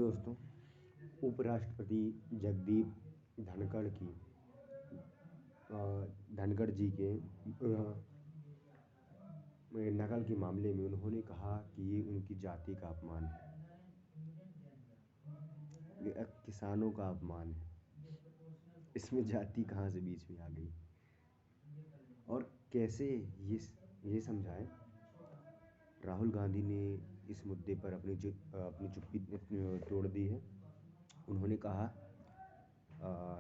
दोस्तों, उपराष्ट्रपति जगदीप धनखड़ की धनखड़ जी के नकल के मामले में उन्होंने कहा कि ये उनकी जाति का अपमान है, ये किसानों का अपमान है। इसमें जाति कहाँ से बीच में आ गई और कैसे ये समझाएं। राहुल गांधी ने इस मुद्दे पर अपनी चुप्पी तोड़ दी है। उन्होंने कहा,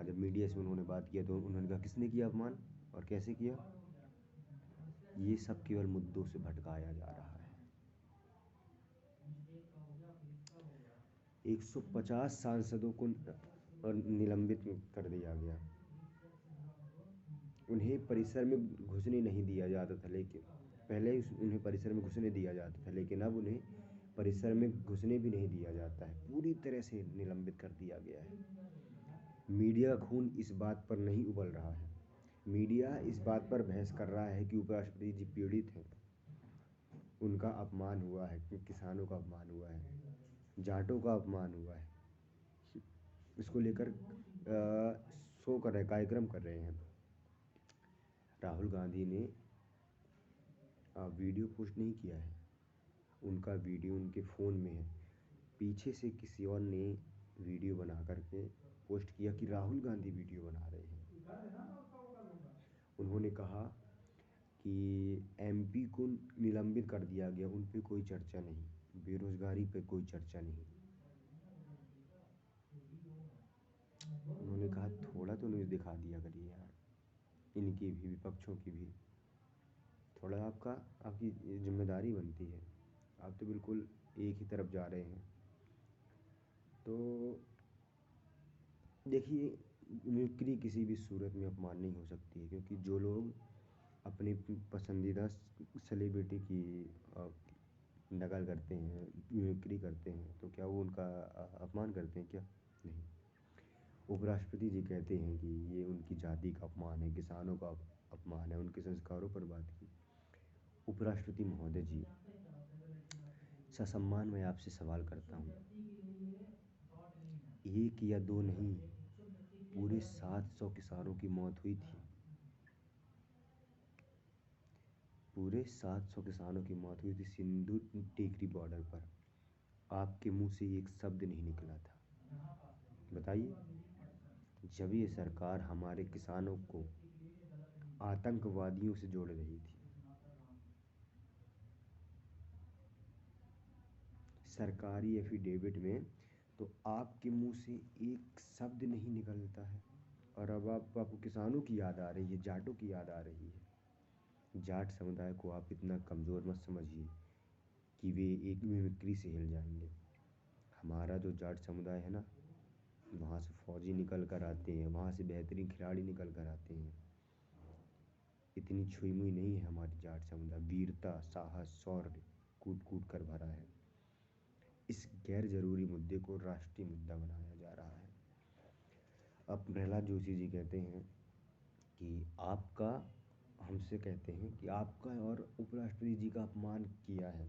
जब मीडिया से उन्होंने बात किया तो उन्होंने कहा किसने किया अपमान और कैसे किया। ये सब केवल मुद्दों से भटकाया जा रहा है। 150 सांसदों को निलंबित कर दिया गया। उन्हें परिसर में घुसने नहीं दिया जाता था, लेकिन पहले उन्हें परिसर में घुसने दिया जाता था, लेकिन अब उन्हें परिसर में घुसने भी नहीं दिया जाता है। पूरी तरह से निलंबित कर दिया गया है। मीडिया का खून इस बात पर नहीं उबल रहा है। मीडिया इस बात पर बहस कर रहा है कि उपराष्ट्रपति जी पीड़ित हैं, उनका अपमान हुआ है, किसानों का अपमान हुआ है, जाटों का अपमान हुआ है। इसको लेकर शो कर रहे, कार्यक्रम कर रहे हैं। राहुल गांधी ने वीडियो पोस्ट नहीं किया है, उनका वीडियो उनके फ़ोन में है। पीछे से किसी और ने वीडियो बना करके पोस्ट किया कि राहुल गांधी वीडियो बना रहे हैं। उन्होंने कहा कि एमपी को निलंबित कर दिया गया, उन पे कोई चर्चा नहीं, बेरोजगारी पे कोई चर्चा नहीं। उन्होंने कहा थोड़ा तो न्यूज़ दिखा दिया करिए यार, इनकी भी, विपक्षों की भी। थोड़ा आपकी जिम्मेदारी बनती है। आप तो बिल्कुल एक ही तरफ जा रहे हैं। तो देखिए, मिमिक्री किसी भी सूरत में अपमान नहीं हो सकती है, क्योंकि जो लोग अपनी पसंदीदा सेलिब्रिटी की नकल करते हैं, मिमिक्री करते हैं, तो क्या वो उनका अपमान करते हैं क्या? नहीं। उपराष्ट्रपति जी कहते हैं कि ये उनकी जाति का अपमान है, किसानों का अपमान है, उनके संस्कारों पर बात की। उपराष्ट्रपति महोदय जी, ससम्मान मैं आपसे सवाल करता हूँ, एक या दो नहीं, पूरे 700 किसानों की मौत हुई थी। पूरे 700 किसानों की मौत हुई थी सिंधु टेकरी बॉर्डर पर। आपके मुंह से एक शब्द नहीं निकला था। बताइए, जब ये सरकार हमारे किसानों को आतंकवादियों से जोड़ रही थी, सरकारी एफिडेविट में, तो आपके मुंह से एक शब्द नहीं निकलता है। और अब आपको किसानों की याद आ रही है, जाटों की याद आ रही है। जाट समुदाय को आप इतना कमज़ोर मत समझिए कि वे एक मिमिक्री से हिल जाएंगे। हमारा जो जाट समुदाय है ना, वहाँ से फौजी निकल कर आते हैं, वहाँ से बेहतरीन खिलाड़ी निकल कर आते हैं। इतनी छुई मुई नहीं है हमारी जाट समुदाय। वीरता, साहस, शौर्य कूट कूट कर भरा है। इस गैर जरूरी मुद्दे को राष्ट्रीय मुद्दा बनाया जा रहा है। अब प्रहलाद जोशी जी कहते हैं कि आपका, हमसे कहते हैं कि आपका और उपराष्ट्रपति जी का अपमान किया है।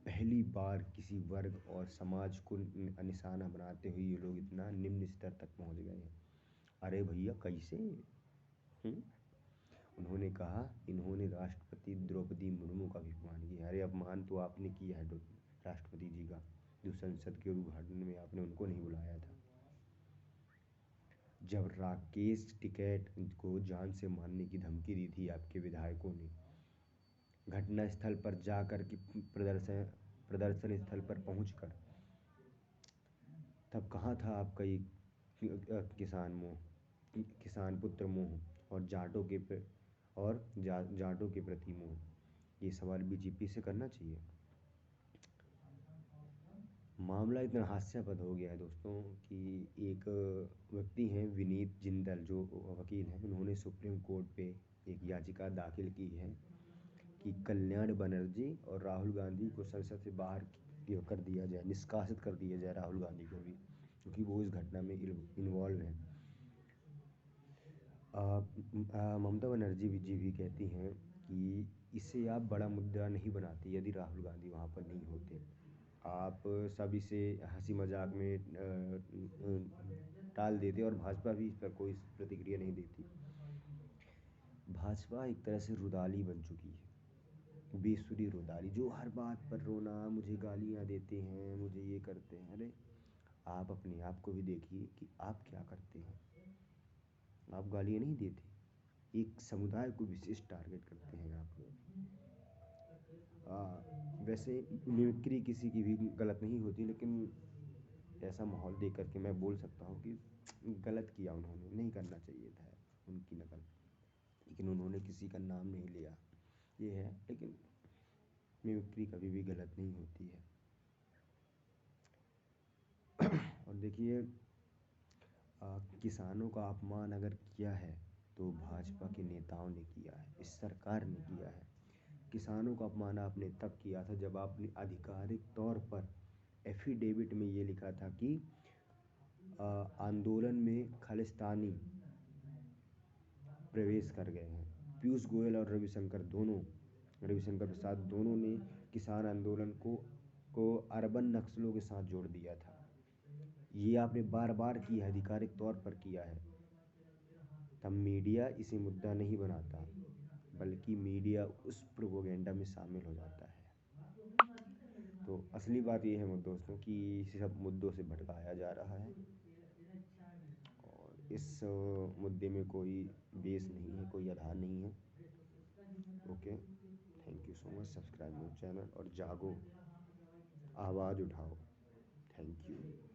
पहली बार किसी वर्ग और समाज को निशाना बनाते हुए ये लोग इतना निम्न स्तर तक पहुंच गए हैं। अरे भैया, कैसे? उन्होंने कहा इन्होंने राष्ट्रपति द्रौपदी मुर्मू का भी अपमान किया। अरे अपमान तो आपने किया है राष्ट्रपति जी का, जो संसद के उद्घाटन में आपने उनको नहीं बुलाया था। जब राकेश टिकैत को जान से मारने की धमकी दी थी आपके विधायकों ने, घटना स्थल पर जाकर के प्रदर्शन स्थल पर पहुंचकर, तब कहाँ था आपका ये किसान पुत्र मोह और जाटों के प्रति मोह? ये सवाल बीजेपी से करना चाहिए। मामला इतना हास्यास्पद हो गया है दोस्तों कि एक व्यक्ति हैं विनीत जिंदल, जो वकील हैं, उन्होंने सुप्रीम कोर्ट पे एक याचिका दाखिल की है कि कल्याण बनर्जी और राहुल गांधी को संसद से बाहर कर दिया जाए, निष्कासित कर दिया जाए राहुल गांधी को भी, क्योंकि वो इस घटना में इन्वॉल्व हैं। ममता बनर्जी जी भी कहती हैं कि इसे आप बड़ा मुद्दा नहीं बनाती यदि राहुल गांधी वहाँ पर नहीं होते। आप सब इसे हंसी मजाक में टाल देते और भाजपा भी इस पर कोई प्रतिक्रिया नहीं देती। भाजपा एक तरह से रुदाली बन चुकी है, बेसुरी रुदाली, जो हर बात पर रोना, मुझे गालियाँ देते हैं, मुझे ये करते हैं। अरे आप अपने आप को भी देखिए कि आप क्या करते हैं। आप गालियाँ नहीं देते, एक समुदाय को विशेष टारगेट करते हैं आप। वैसे मिमिक्री किसी की भी गलत नहीं होती, लेकिन ऐसा माहौल देख कर के मैं बोल सकता हूँ कि गलत किया, उन्होंने नहीं करना चाहिए था उनकी नकल, लेकिन उन्होंने किसी का नाम नहीं लिया, ये है। लेकिन मिमिक्री कभी भी गलत नहीं होती है। और देखिए, किसानों का अपमान अगर किया है तो भाजपा के नेताओं ने किया है, इस सरकार ने किया है। किसानों का अपमान आपने तब किया था जब आपने आधिकारिक तौर पर एफिडेविट में ये लिखा था कि आंदोलन में खालिस्तानी प्रवेश कर गए हैं। पीयूष गोयल और रविशंकर प्रसाद दोनों ने किसान आंदोलन को अर्बन नक्सलों के साथ जोड़ दिया था। ये आपने बार बार किया है, आधिकारिक तौर पर किया है। तब मीडिया इसे मुद्दा नहीं बनाता, बल्कि मीडिया उस प्रोपोगेंडा में शामिल हो जाता है। तो असली बात ये है दोस्तों कि इसी सब मुद्दों से भटकाया जा रहा है, और इस मुद्दे में कोई बेस नहीं है, कोई आधार नहीं है। Okay, thank you so much. Subscribe my channel और जागो, आवाज़ उठाओ। Thank you.